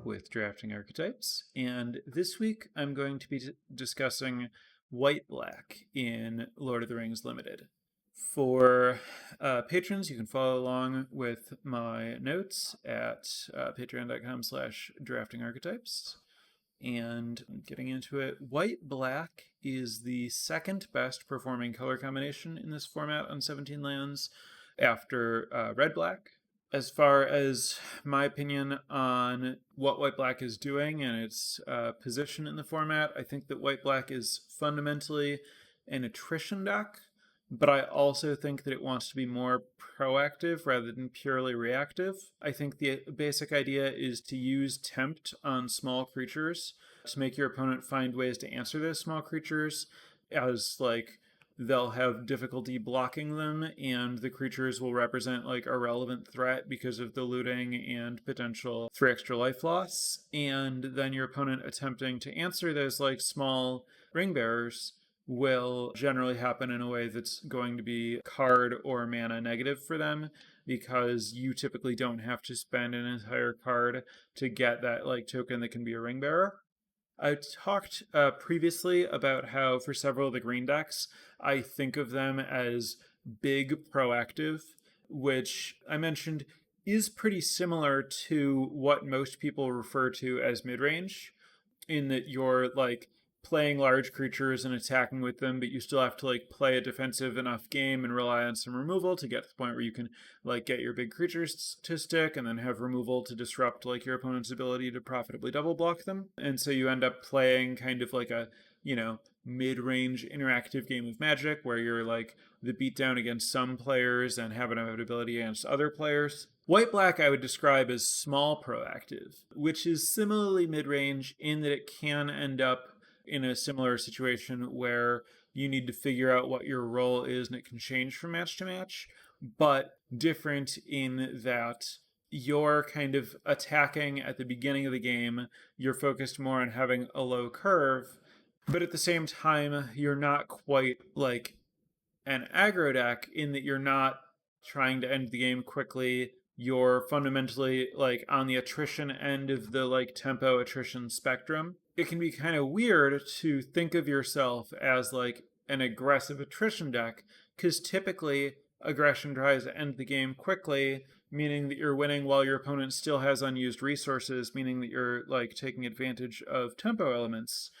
with Drafting Archetypes, and this week I'm going to be discussing white-black in Lord of the Rings Limited. For patrons, you can follow along with my notes at patreon.com/draftingarchetypes. And getting into it, white-black is the second best performing color combination in this format on 17 lands after red-black. As far as my opinion on what white-black is doing and its position in the format, I think that white-black is fundamentally an attrition deck, but I also think that it wants to be more proactive rather than purely reactive. I think the basic idea is to use tempt on small creatures to make your opponent find ways to answer those small creatures, as like they'll have difficulty blocking them, and the creatures will represent like a relevant threat because of the looting and potential 3 extra life loss. And then your opponent attempting to answer those like small ring bearers will generally happen in a way that's going to be card or mana negative for them, because you typically don't have to spend an entire card to get that like token that can be a ring bearer. I talked previously about how for several of the green decks, I think of them as big proactive, which I mentioned is pretty similar to what most people refer to as mid-range, in that you're like playing large creatures and attacking with them, but you still have to like play a defensive enough game and rely on some removal to get to the point where you can like get your big creatures to stick and then have removal to disrupt like your opponent's ability to profitably double block them. And so you end up playing kind of like a, mid-range interactive game of Magic where you're like the beatdown against some players and have an ability against other players. White-black I would describe as small proactive, which is similarly mid-range in that it can end up in a similar situation where you need to figure out what your role is and it can change from match to match, but different in that you're kind of attacking at the beginning of the game, you're focused more on having a low curve, but at the same time, you're not quite like an aggro deck in that you're not trying to end the game quickly. You're fundamentally like on the attrition end of the like tempo attrition spectrum. It can be kind of weird to think of yourself as like an aggressive attrition deck, because typically aggression tries to end the game quickly, meaning that you're winning while your opponent still has unused resources, meaning that you're like taking advantage of tempo elements.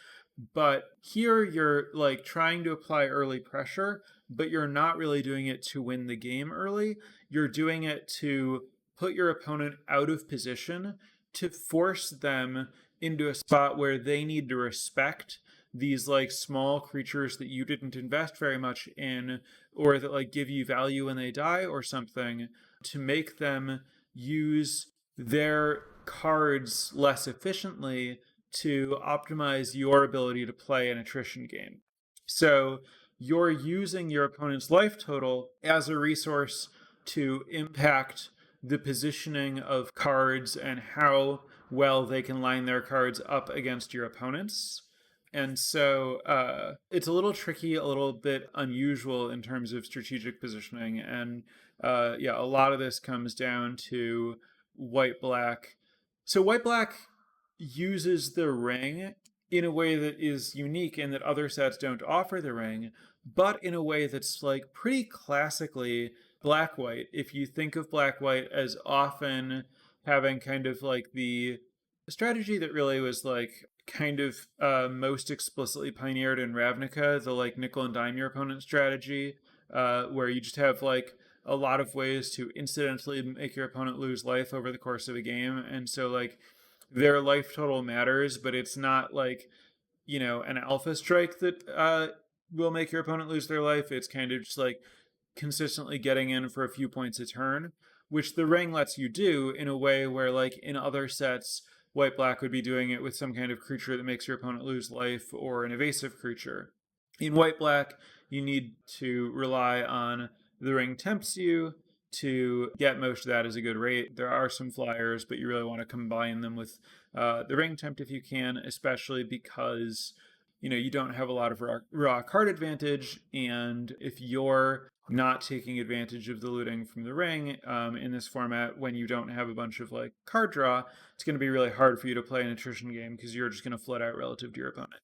But here you're like trying to apply early pressure, but you're not really doing it to win the game early. You're doing it to put your opponent out of position, to force them into a spot where they need to respect these like small creatures that you didn't invest very much in, or that like give you value when they die or something, to make them use their cards less efficiently to optimize your ability to play an attrition game. So you're using your opponent's life total as a resource to impact the positioning of cards and how well they can line their cards up against your opponents. And so it's a little tricky, a little bit unusual in terms of strategic positioning. And a lot of this comes down to white-black. So white-black uses the ring in a way that is unique in that other sets don't offer the ring, but in a way that's like pretty classically black-white. If you think of black-white as often having kind of like the strategy that really was like kind of most explicitly pioneered in Ravnica, the like nickel and dime your opponent strategy, where you just have like a lot of ways to incidentally make your opponent lose life over the course of a game. And so like their life total matters, but it's not like, an alpha strike that will make your opponent lose their life. It's kind of just like consistently getting in for a few points a turn, which the ring lets you do in a way where like in other sets, white-black would be doing it with some kind of creature that makes your opponent lose life or an evasive creature. In white-black, you need to rely on the ring tempts you to get most of that as a good rate. There are some flyers, but you really want to combine them with the ring tempt if you can, especially because you don't have a lot of raw card advantage, and if your not taking advantage of the looting from the ring in this format when you don't have a bunch of like card draw. It's going to be really hard for you to play an attrition game because you're just going to flood out relative to your opponent.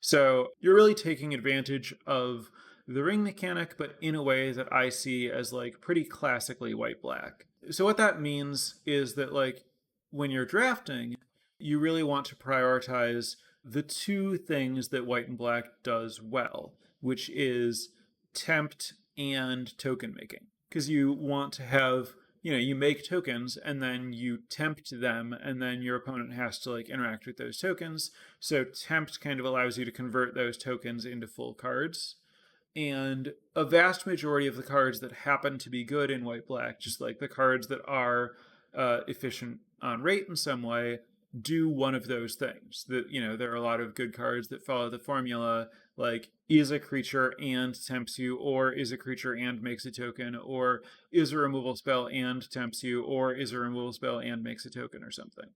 So you're really taking advantage of the ring mechanic, but in a way that I see as like pretty classically white-black. So what that means is that like when you're drafting, you really want to prioritize the two things that white and black does well, which is tempt and token making. Because you want to have, you make tokens and then you tempt them, and then your opponent has to like interact with those tokens. So tempt kind of allows you to convert those tokens into full cards. And a vast majority of the cards that happen to be good in white black, just like the cards that are efficient on rate in some way, do one of those things. That there are a lot of good cards that follow the formula, like is a creature and tempts you, or is a creature and makes a token, or is a removal spell and tempts you, or is a removal spell and makes a token, or something.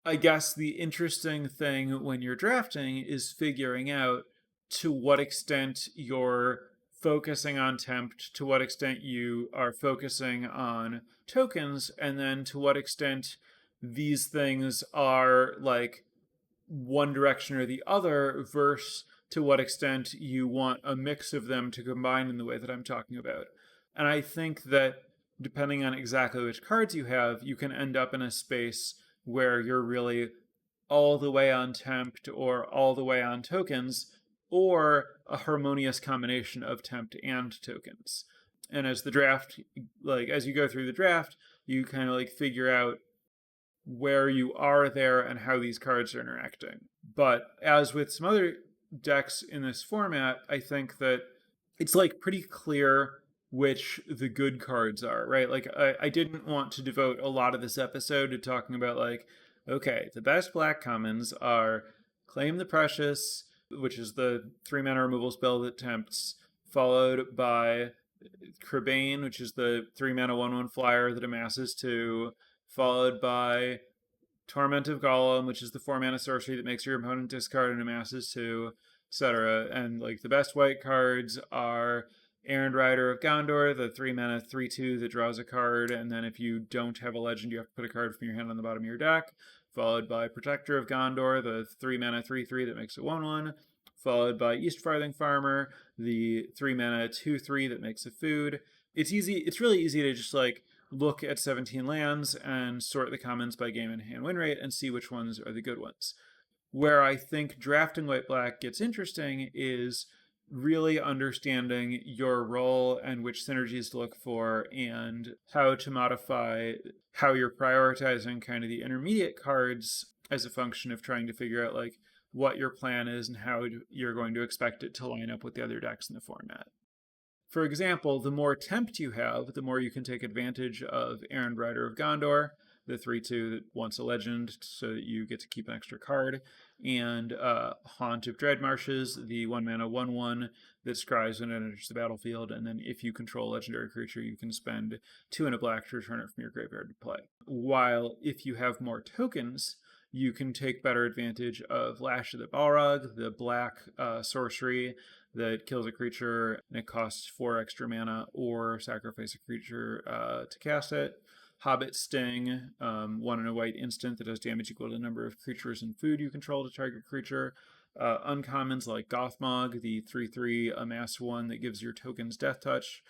I guess the interesting thing when you're drafting is figuring out to what extent you're focusing on tempt, to what extent you are focusing on tokens, and then to what extent these things are like one direction or the other, versus to what extent you want a mix of them to combine in the way that I'm talking about. And I think that depending on exactly which cards you have, you can end up in a space where you're really all the way on tempt or all the way on tokens, or a harmonious combination of tempt and tokens. And as you go through the draft, you kind of like figure out where you are there and how these cards are interacting. But as with some other decks in this format, I think that it's like pretty clear which the good cards are, right? Like I didn't want to devote a lot of this episode to talking about like, okay, the best black commons are Claim the Precious, which is the 3-mana removal spell that tempts, followed by Crebain, which is the 3-mana 1/1 flyer that amasses 2, followed by Torment of Golem, which is the 4-mana sorcery that makes your opponent discard and amasses 2, etc. And like the best white cards are Errand Rider of Gondor, the 3-mana 3/2 that draws a card, and then if you don't have a legend, you have to put a card from your hand on the bottom of your deck, followed by Protector of Gondor, the 3-mana 3/3 that makes it 1/1, followed by East Farthing Farmer, the 3-mana 2/3 that makes a food. It's really easy to just like look at 17 lands and sort the commons by game and hand win rate and see which ones are the good ones. Where I think drafting white-black gets interesting is really understanding your role and which synergies to look for and how to modify how you're prioritizing kind of the intermediate cards as a function of trying to figure out like what your plan is and how you're going to expect it to line up with the other decks in the format. For example, the more tempt you have, the more you can take advantage of Errand Rider of Gondor, the 3/2 that wants a legend so that you get to keep an extra card, and Haunt of Dreadmarshes, the 1-mana 1/1 that scries when it enters the battlefield, and then if you control a legendary creature, you can spend 2 and a black to return it from your graveyard to play. While if you have more tokens, you can take better advantage of Lash of the Balrog, the black sorcery that kills a creature and it costs 4 extra mana, or sacrifice a creature to cast it. Hobbit Sting, 1 and a white instant that does damage equal to the number of creatures and food you control to target creature. Uncommons like Gothmog, the 3/3 amass 1 that gives your tokens Death Touch.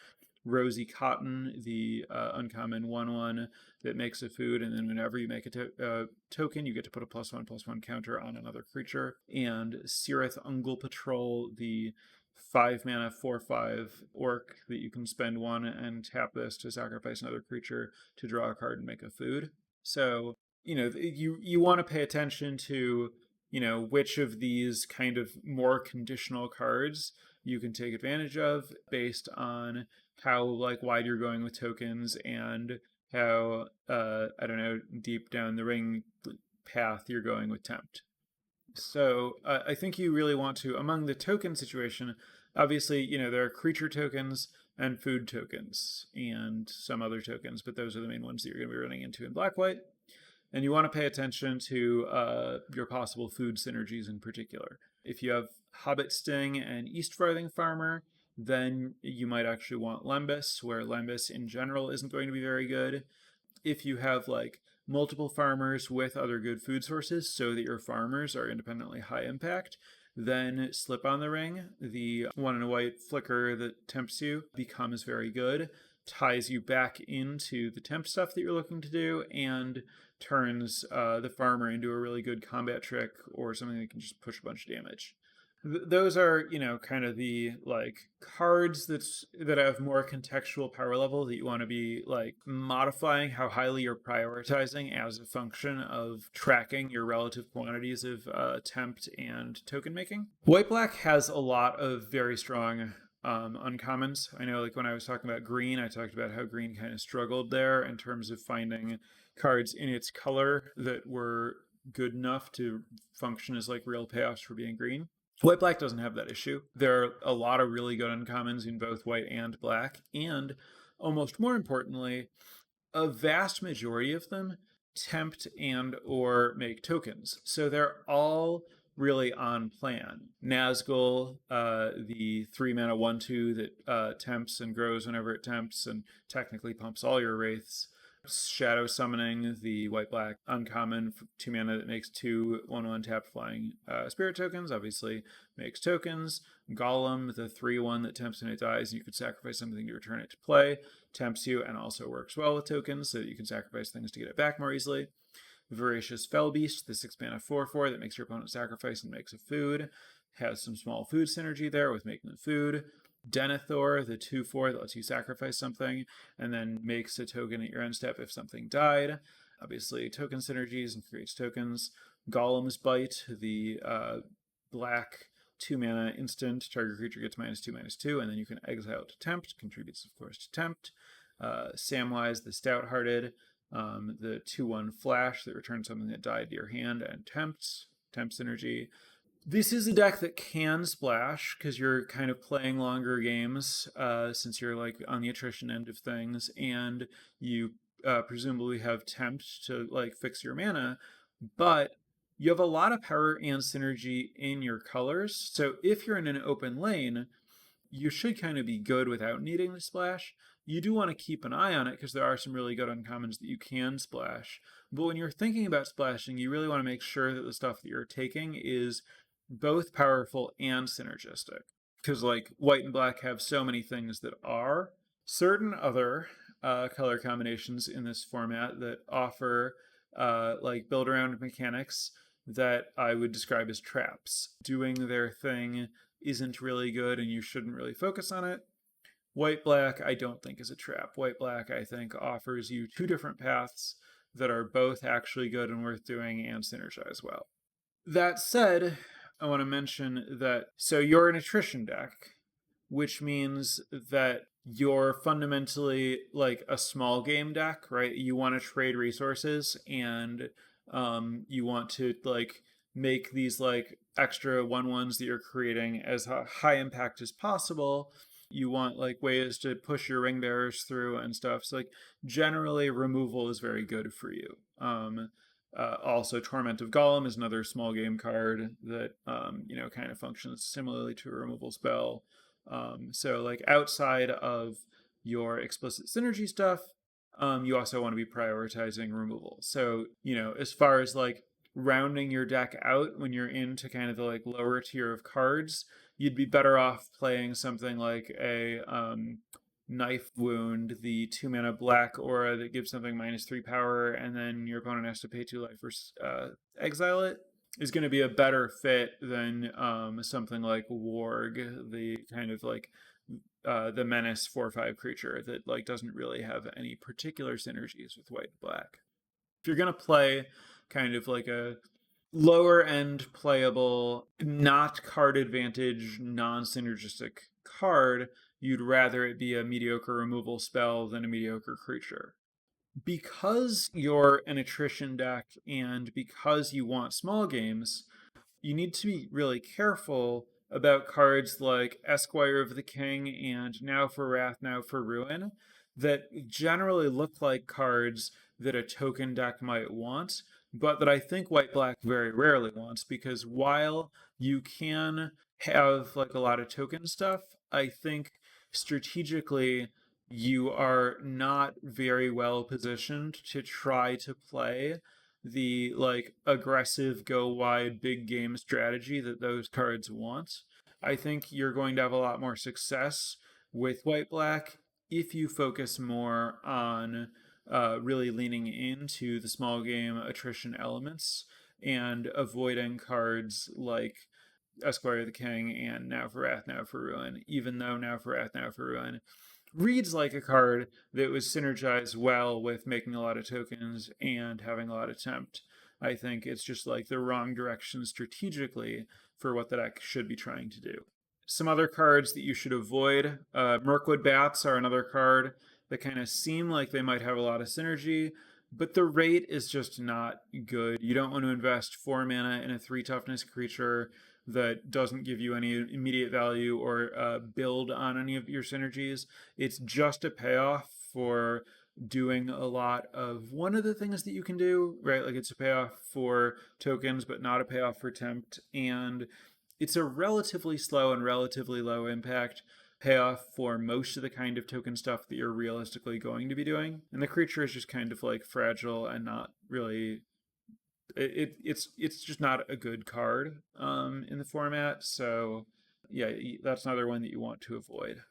Rosy Cotton, the uncommon 1/1 that makes a food, and then whenever you make a token, you get to put a +1/+1 counter on another creature. And Cirith Ungol Patrol, the 5-mana 4/5 orc that you can spend 1 and tap this to sacrifice another creature to draw a card and make a food. So, you want to pay attention to, which of these kind of more conditional cards you can take advantage of based on how like wide you're going with tokens and how deep down the ring path you're going with tempt. So I think you really want to, among the token situation, obviously there are creature tokens and food tokens and some other tokens, but those are the main ones that you're going to be running into in black white. And you want to pay attention to your possible food synergies in particular. If you have Hobbit Sting and East Farthing Farmer, then you might actually want Lembis, where Lembis in general isn't going to be very good. If you have like multiple farmers with other good food sources so that your farmers are independently high impact, then Slip on the Ring, the one in a white flicker that tempts you, becomes very good, ties you back into the temp stuff that you're looking to do, and turns the farmer into a really good combat trick or something that can just push a bunch of damage. Those are, kind of the like cards that have more contextual power level that you want to be like modifying how highly you're prioritizing as a function of tracking your relative quantities of tempt and token making. White black has a lot of very strong uncommons. I know, like when I was talking about green, I talked about how green kind of struggled there in terms of finding cards in its color that were good enough to function as like real payoffs for being green. White black doesn't have that issue. There are a lot of really good uncommons in both white and black, and almost more importantly, a vast majority of them tempt and or make tokens. So they're all really on plan. Nazgul, the 3-mana 1/2 that tempts and grows whenever it tempts and technically pumps all your wraiths. Shadow Summoning, the white-black uncommon 2-mana that makes 2 1/1 tapped flying spirit tokens, obviously makes tokens. Golem, the 3/1 that tempts when it dies, and you could sacrifice something to return it to play, tempts you and also works well with tokens, so that you can sacrifice things to get it back more easily. Voracious Fellbeast, the 6-mana 4/4 that makes your opponent sacrifice and makes a food, has some small food synergy there with making the food. Denethor, the 2/4 that lets you sacrifice something and then makes a token at your end step if something died. Obviously, token synergies and creates tokens. Golem's Bite, the black 2-mana instant. Target creature gets -2/-2, and then you can exile to tempt. Contributes, of course, to tempt. Samwise, the Stout-Hearted, the 2/1 flash that returns something that died to your hand and tempts. Temp synergy. This is a deck that can splash because you're kind of playing longer games since you're like on the attrition end of things, and you presumably have tempt to like fix your mana, but you have a lot of power and synergy in your colors. So if you're in an open lane, you should kind of be good without needing to splash. You do want to keep an eye on it because there are some really good uncommons that you can splash. But when you're thinking about splashing, you really want to make sure that the stuff that you're taking is both powerful and synergistic. Because like white and black have so many things that are. Certain other color combinations in this format that offer like build around mechanics that I would describe as traps. Doing their thing isn't really good and you shouldn't really focus on it. White black I don't think is a trap. White black I think offers you two different paths that are both actually good and worth doing and synergize well. That said, I want to mention that so you're an attrition deck, which means that you're fundamentally like a small game deck, right? You want to trade resources and you want to like make these like extra 1/1s that you're creating as high impact as possible. You want like ways to push your ring bearers through and stuff. So like generally removal is very good for you. Also, Torment of Golem is another small game card that kind of functions similarly to a removal spell. So like outside of your explicit synergy stuff, you also want to be prioritizing removal. So as far as like rounding your deck out when you're into kind of the like lower tier of cards, you'd be better off playing something like a Knife Wound, the 2-mana black aura that gives something -3 power, and then your opponent has to pay 2 life or exile it, is going to be a better fit than something like Warg, the kind of like the menace 4/5 creature that like doesn't really have any particular synergies with white and black. If you're going to play kind of like a lower end playable, not card advantage, non-synergistic card, you'd rather it be a mediocre removal spell than a mediocre creature. Because you're an attrition deck and because you want small games, you need to be really careful about cards like Esquire of the King and Now for Wrath, Now for Ruin, that generally look like cards that a token deck might want, but that I think white black very rarely wants, because while you can have like a lot of token stuff, I think strategically you are not very well positioned to try to play the like aggressive go wide big game strategy that those cards want. I think you're going to have a lot more success with white black if you focus more on really leaning into the small game attrition elements and avoiding cards like Esquire of the King and Now for Wrath, Now for Ruin, even though Now for Wrath, Now for Ruin reads like a card that was synergized well with making a lot of tokens and having a lot of tempt. I think it's just like the wrong direction strategically for what the deck should be trying to do. Some other cards that you should avoid. Mirkwood Bats are another card that kind of seem like they might have a lot of synergy, but the rate is just not good. You don't want to invest 4 mana in a 3 toughness creature that doesn't give you any immediate value or build on any of your synergies. It's just a payoff for doing a lot of one of the things that you can do, right? Like it's a payoff for tokens, but not a payoff for tempt. And it's a relatively slow and relatively low impact payoff for most of the kind of token stuff that you're realistically going to be doing. And the creature is just kind of like fragile and not really it's just not a good card in the format. So yeah, that's another one that you want to avoid.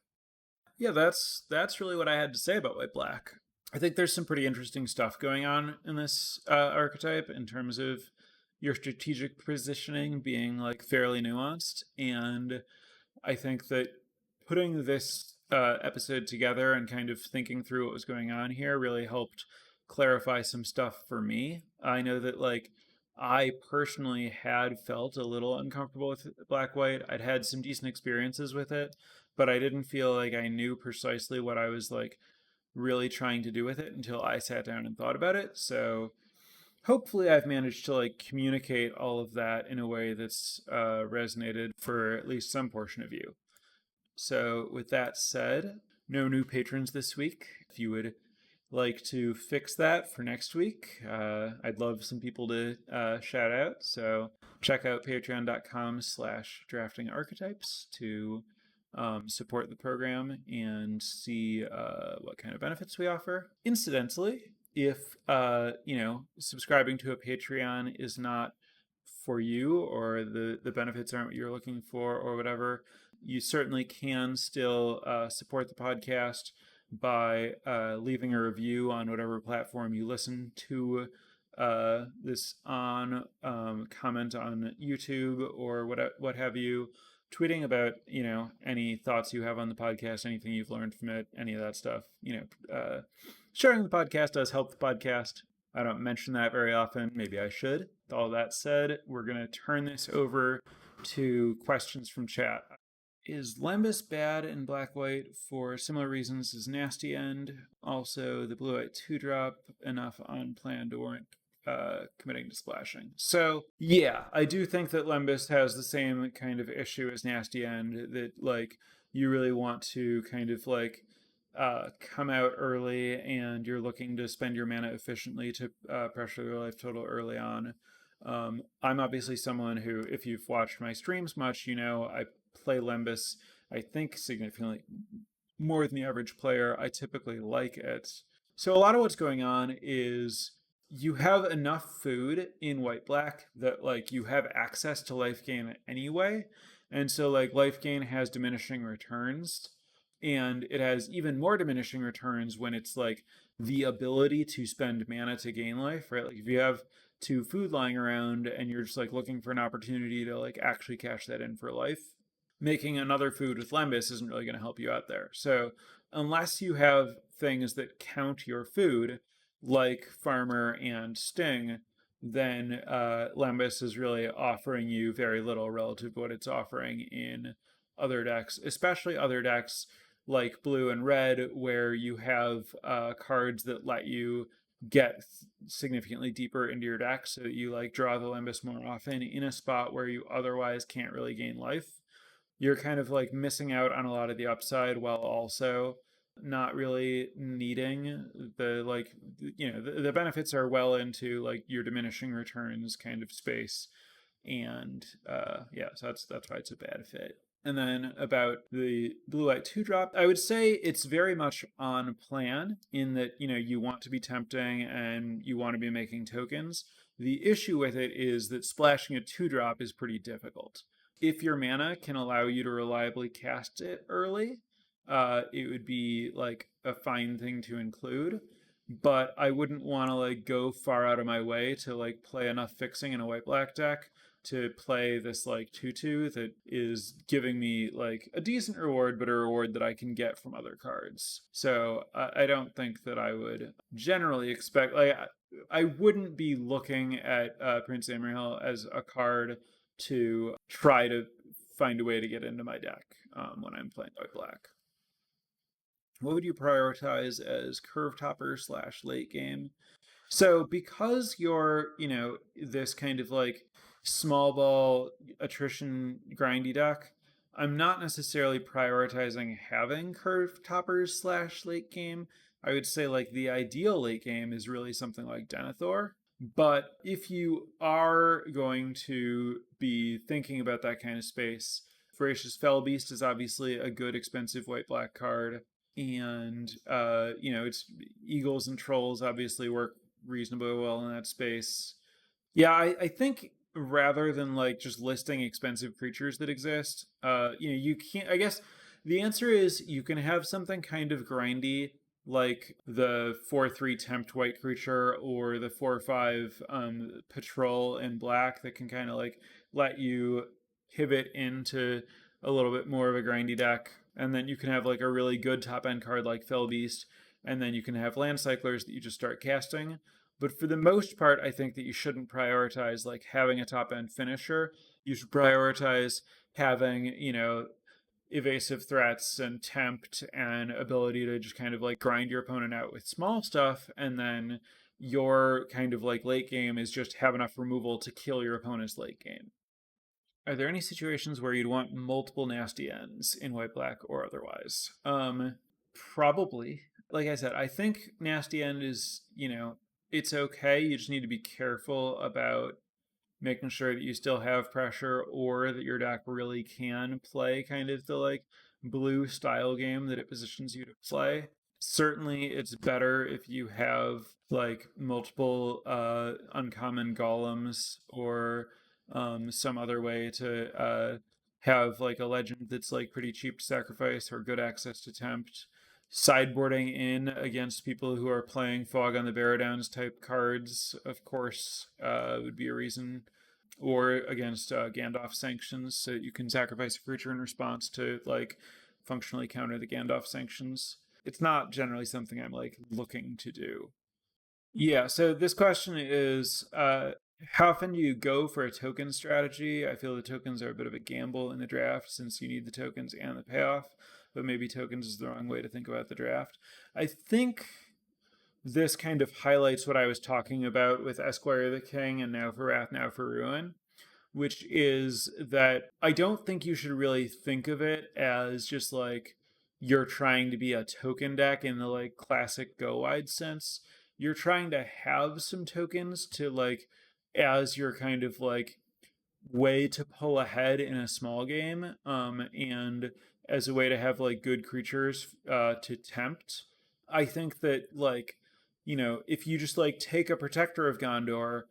Yeah, that's really what I had to say about white black. I think there's some pretty interesting stuff going on in this archetype in terms of your strategic positioning being like fairly nuanced, and I think that putting this episode together and kind of thinking through what was going on here really helped clarify some stuff for me. I know that like I personally had felt a little uncomfortable with black white. I'd had some decent experiences with it, but I didn't feel like I knew precisely what I was like really trying to do with it until I sat down and thought about it. So hopefully I've managed to like communicate all of that in a way that's resonated for at least some portion of you. So, with that said, no new patrons this week. If you would like to fix that for next week, I'd love some people to shout out. So, check out patreon.com/drafting archetypes to support the program and see what kind of benefits we offer. Incidentally, if subscribing to a Patreon is not for you or the benefits aren't what you're looking for or whatever, you certainly can still support the podcast by leaving a review on whatever platform you listen to this on, comment on YouTube or what have you, tweeting about any thoughts you have on the podcast, anything you've learned from it, any of that stuff. Sharing the podcast does help the podcast. I don't mention that very often. Maybe I should. With all that said, we're going to turn this over to questions from chat. Is Lembis bad in black white for similar reasons as Nasty End? Also, the blue white 2-drop enough unplanned to warrant committing to splashing. So, yeah, I do think that Lembis has the same kind of issue as Nasty End, that like you really want to kind of like come out early and you're looking to spend your mana efficiently to pressure your life total early on. I'm obviously someone who, if you've watched my streams much, I play Lembis, I think, significantly more than the average player. I typically like it. So a lot of what's going on is you have enough food in white black that like you have access to life gain anyway. And so like life gain has diminishing returns, and it has even more diminishing returns when it's like the ability to spend mana to gain life, right? Like if you have 2 food lying around and you're just like looking for an opportunity to like actually cash that in for life, making another food with Lembis isn't really going to help you out there. So unless you have things that count your food, like Farmer and Sting, then Lembis is really offering you very little relative to what it's offering in other decks, especially other decks like blue and red, where you have cards that let you get significantly deeper into your deck so that you like draw the Lembis more often in a spot where you otherwise can't really gain life. You're kind of like missing out on a lot of the upside while also not really needing the like the benefits are well into like your diminishing returns kind of space, and yeah, so that's why it's a bad fit. And then about the blue white 2 drop, I would say it's very much on plan in that you want to be tempting and you want to be making tokens. The issue with it is that splashing a 2 drop is pretty difficult. If your mana can allow you to reliably cast it early, it would be like a fine thing to include. But I wouldn't want to like go far out of my way to like play enough fixing in a white black deck to play this like 2/2 that is giving me like a decent reward, but a reward that I can get from other cards. So I don't think that I would generally expect like I wouldn't be looking at Prince Amriel as a card to try to find a way to get into my deck when I'm playing white black. What would you prioritize as curve topper / late game? So because you're, this kind of like small ball attrition grindy deck, I'm not necessarily prioritizing having curve toppers / late game. I would say like the ideal late game is really something like Denethor. But if you are going to be thinking about that kind of space, Voracious Fell Beast is obviously a good expensive white black card. And it's Eagles and Trolls obviously work reasonably well in that space. Yeah, I think rather than like just listing expensive creatures that exist, you can't. I guess the answer is you can have something kind of grindy, like the 4/3 tempt white creature or the 4/5 patrol in black that can kind of like let you pivot into a little bit more of a grindy deck, and then you can have like a really good top end card like Fell Beast, and then you can have land cyclers that you just start casting. But for the most part, I think that you shouldn't prioritize like having a top end finisher. You should prioritize having, evasive threats and tempt and ability to just kind of like grind your opponent out with small stuff. And then your kind of like late game is just have enough removal to kill your opponent's late game. Are there any situations where you'd want multiple nasty ends in white black or otherwise? Probably. Like I said, I think nasty end is, it's okay. You just need to be careful about making sure that you still have pressure or that your deck really can play kind of the like blue style game that it positions you to play. Certainly it's better if you have like multiple uncommon golems or some other way to have like a legend that's like pretty cheap to sacrifice or good access to tempt. Sideboarding in against people who are playing Fog on the Bear Downs type cards, of course, would be a reason. Or against Gandalf sanctions, so you can sacrifice a creature in response to like functionally counter the Gandalf sanctions. It's not generally something I'm like looking to do. Yeah, so this question is how often do you go for a token strategy? I feel the tokens are a bit of a gamble in the draft since you need the tokens and the payoff, but maybe tokens is the wrong way to think about the draft. I think this kind of highlights what I was talking about with Esquire the King and Now for Wrath, Now for Ruin, which is that I don't think you should really think of it as just like you're trying to be a token deck in the like classic go wide sense. You're trying to have some tokens to like as your kind of like way to pull ahead in a small game, and as a way to have like good creatures to tempt. I think that like if you just like take a Protector of Gondor,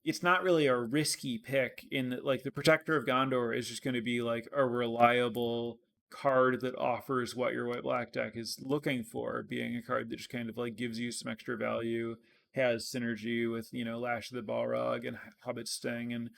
it's not really a risky pick in that like the Protector of Gondor is just going to be like a reliable card that offers what your white black deck is looking for, being a card that just kind of like gives you some extra value, has synergy with Lash of the Balrog and Hobbit Sting and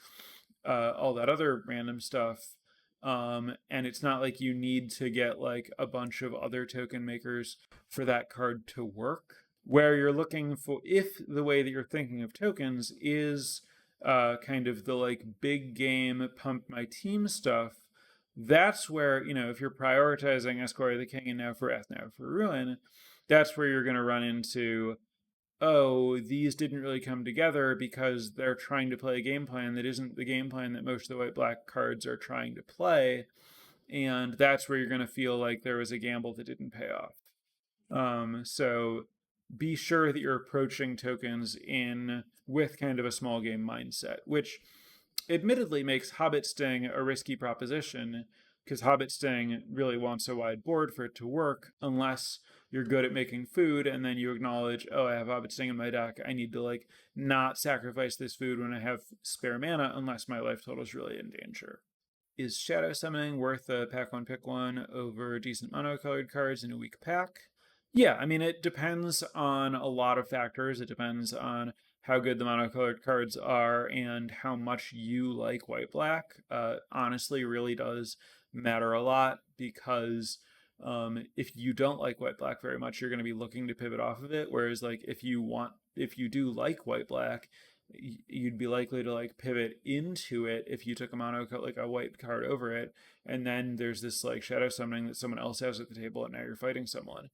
all that other random stuff. And it's not like you need to get like a bunch of other token makers for that card to work. Where you're looking for, if the way that you're thinking of tokens is kind of the like big game pump my team stuff, that's where, if you're prioritizing Esquire the King and Now for Wrath, Now for Ruin, that's where you're going to run into oh, these didn't really come together because they're trying to play a game plan that isn't the game plan that most of the white black cards are trying to play. And that's where you're going to feel like there was a gamble that didn't pay off. So be sure that you're approaching tokens in with kind of a small game mindset, which admittedly makes Hobbit Sting a risky proposition because Hobbit Sting really wants a wide board for it to work unless you're good at making food and then you acknowledge, oh, I have Hobbit Sting in my deck. I need to like not sacrifice this food when I have spare mana unless my life total is really in danger. Is Shadow Summoning worth a pack one pick one over decent monocolored cards in a weak pack? Yeah, I mean, it depends on a lot of factors. It depends on how good the monocolored cards are and how much you like white black. Honestly, really does matter a lot because if you don't like white black very much, you're going to be looking to pivot off of it. Whereas, like, if you do like white black, you'd be likely to like pivot into it if you took a like a white card over it, and then there's this like shadow summoning that someone else has at the table, and now you're fighting someone.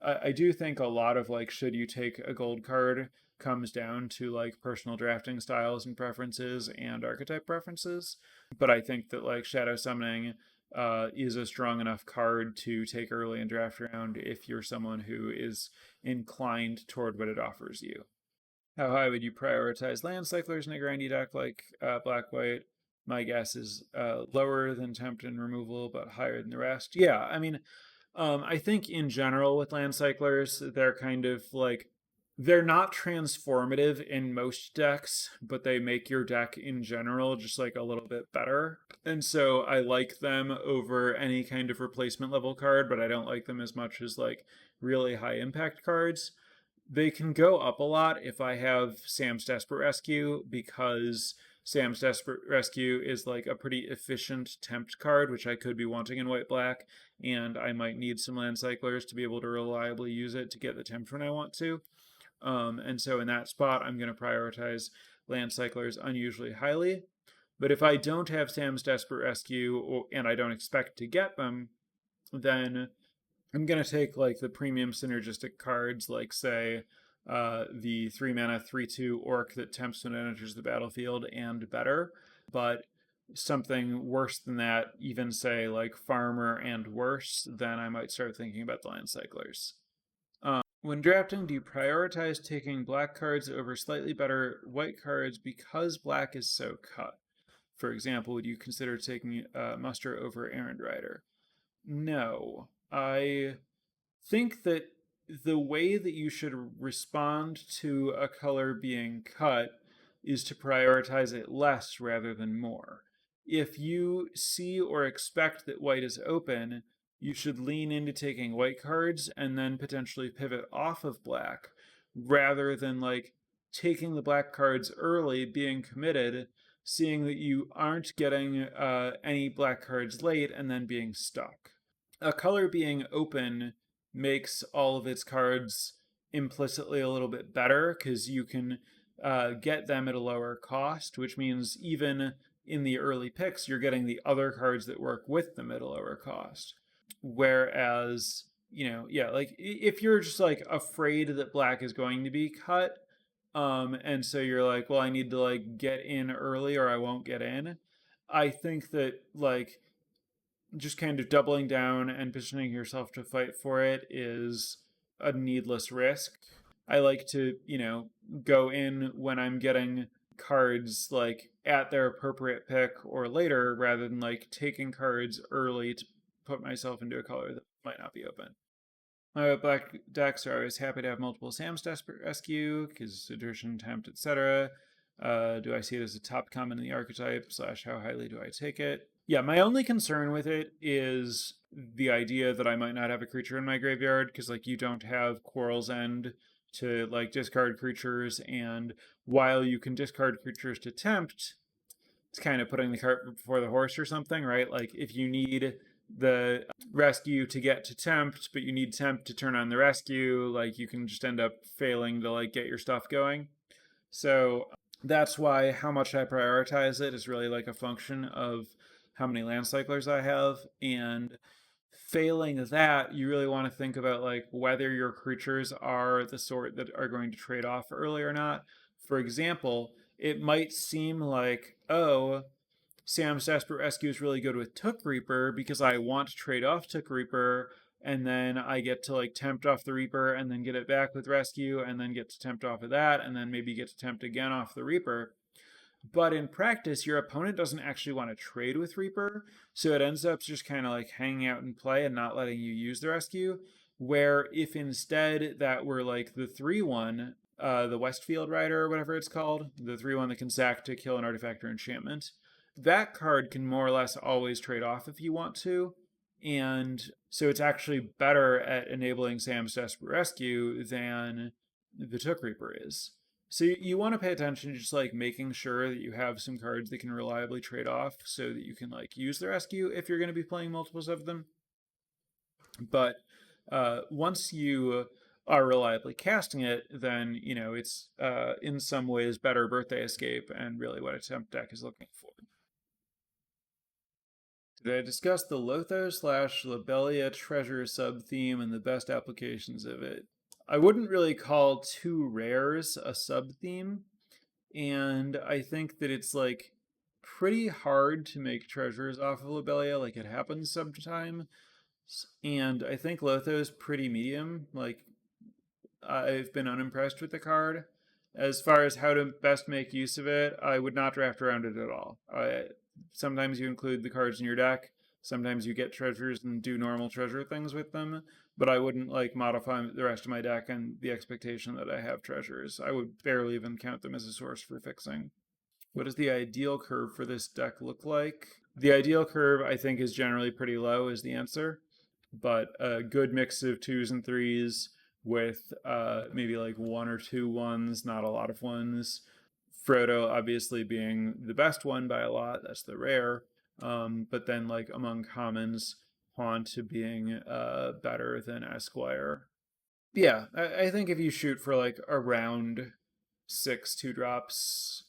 I do think a lot of like should you take a gold card comes down to like personal drafting styles and preferences and archetype preferences, but I think that like shadow summoning is a strong enough card to take early in draft round if you're someone who is inclined toward what it offers you. How high would you prioritize land cyclers in a grindy deck like black white? My guess is lower than tempt and removal, but higher than the rest. Yeah, I mean, I think in general with land cyclers, they're kind of like they're not transformative in most decks, but they make your deck in general just like a little bit better. And so I like them over any kind of replacement level card, but I don't like them as much as like really high impact cards. They can go up a lot if I have Sam's Desperate Rescue, because Sam's Desperate Rescue is like a pretty efficient tempt card, which I could be wanting in white black, and I might need some land cyclers to be able to reliably use it to get the tempt when I want to. And so in that spot, I'm going to prioritize land cyclers unusually highly. But if I don't have Sam's Desperate Rescue and I don't expect to get them, then I'm going to take like the premium synergistic cards, like say the 3 mana 3/2 orc that tempts when it enters the battlefield and better. But something worse than that, even say like farmer and worse, then I might start thinking about the land cyclers. When drafting, do you prioritize taking black cards over slightly better white cards because black is so cut? For example, would you consider taking Muster over Errand Rider? No. I think that the way that you should respond to a color being cut is to prioritize it less rather than more. If you see or expect that white is open, you should lean into taking white cards and then potentially pivot off of black rather than like taking the black cards early, being committed, seeing that you aren't getting any black cards late, and then being stuck. A color being open makes all of its cards implicitly a little bit better because you can get them at a lower cost, which means even in the early picks, you're getting the other cards that work with them at a lower cost. Whereas, yeah, like if you're just like afraid that black is going to be cut, and so you're like, well, I need to like get in early or I won't get in. I think that like just kind of doubling down and positioning yourself to fight for it is a needless risk. I like to, go in when I'm getting cards like at their appropriate pick or later rather than like taking cards early to put myself into a color that might not be open. My black decks are always happy to have multiple Sam's Desperate Rescue, because attrition, tempt, etc. Do I see it as a top common in the archetype, / how highly do I take it? Yeah, my only concern with it is the idea that I might not have a creature in my graveyard, because like you don't have Quarrel's End to like discard creatures, and while you can discard creatures to tempt, it's kind of putting the cart before the horse or something, right? Like if you need the rescue to get to tempt, but you need tempt to turn on the rescue, like you can just end up failing to like get your stuff going. So that's why how much I prioritize it is really like a function of how many land cyclers I have. And failing that, you really want to think about like whether your creatures are the sort that are going to trade off early or not. For example, it might seem like, oh, Sam's Desperate Rescue is really good with Took Reaper because I want to trade off Took Reaper and then I get to like tempt off the Reaper and then get it back with rescue, and then get to tempt off of that, and then maybe get to tempt again off the Reaper. But in practice, your opponent doesn't actually want to trade with Reaper, so it ends up just kind of like hanging out in play and not letting you use the rescue. Where if instead that were like the 3-1, the Westfield Rider or whatever it's called, the 3-1 that can sack to kill an artifact or enchantment, that card can more or less always trade off if you want to. And so it's actually better at enabling Sam's Desperate Rescue than the Took Reaper is. So you want to pay attention to just like making sure that you have some cards that can reliably trade off so that you can like use the rescue if you're going to be playing multiples of them. But once you are reliably casting it, then it's in some ways better Birthday Escape and really what a temp deck is looking for. Did I discuss the Lothar/Lobelia treasure sub-theme and the best applications of it? I wouldn't really call 2 rares a sub-theme, and I think that it's like pretty hard to make treasures off of Lobelia. Like, it happens sometime, and I think Lotho is pretty medium. Like, I've been unimpressed with the card. As far as how to best make use of it, I would not draft around it at all. Sometimes you include the cards in your deck. Sometimes you get treasures and do normal treasure things with them. But I wouldn't like modify the rest of my deck on the expectation that I have treasures. I would barely even count them as a source for fixing. What does the ideal curve for this deck look like? The ideal curve, I think, is generally pretty low is the answer. But a good mix of 2s and 3s with maybe like 1 or 2 1s, not a lot of 1s. Frodo obviously being the best one by a lot, that's the rare. But then like among commons, Haunt being better than Esquire. Yeah, I think if you shoot for like around 6 2-drops,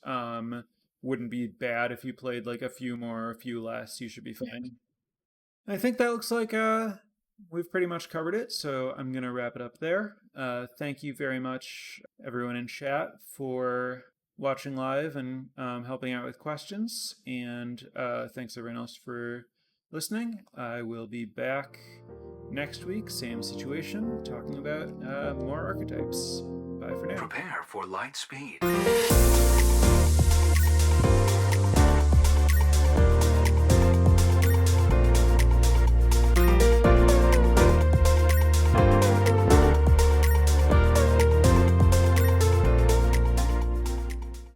wouldn't be bad. If you played like a few more, a few less, you should be fine. I think that looks like we've pretty much covered it, so I'm going to wrap it up there. Thank you very much, everyone in chat, for watching live and helping out with questions. And thanks, everyone else, for listening. I will be back next week, same situation, talking about more archetypes. Bye for now. Prepare for light speed.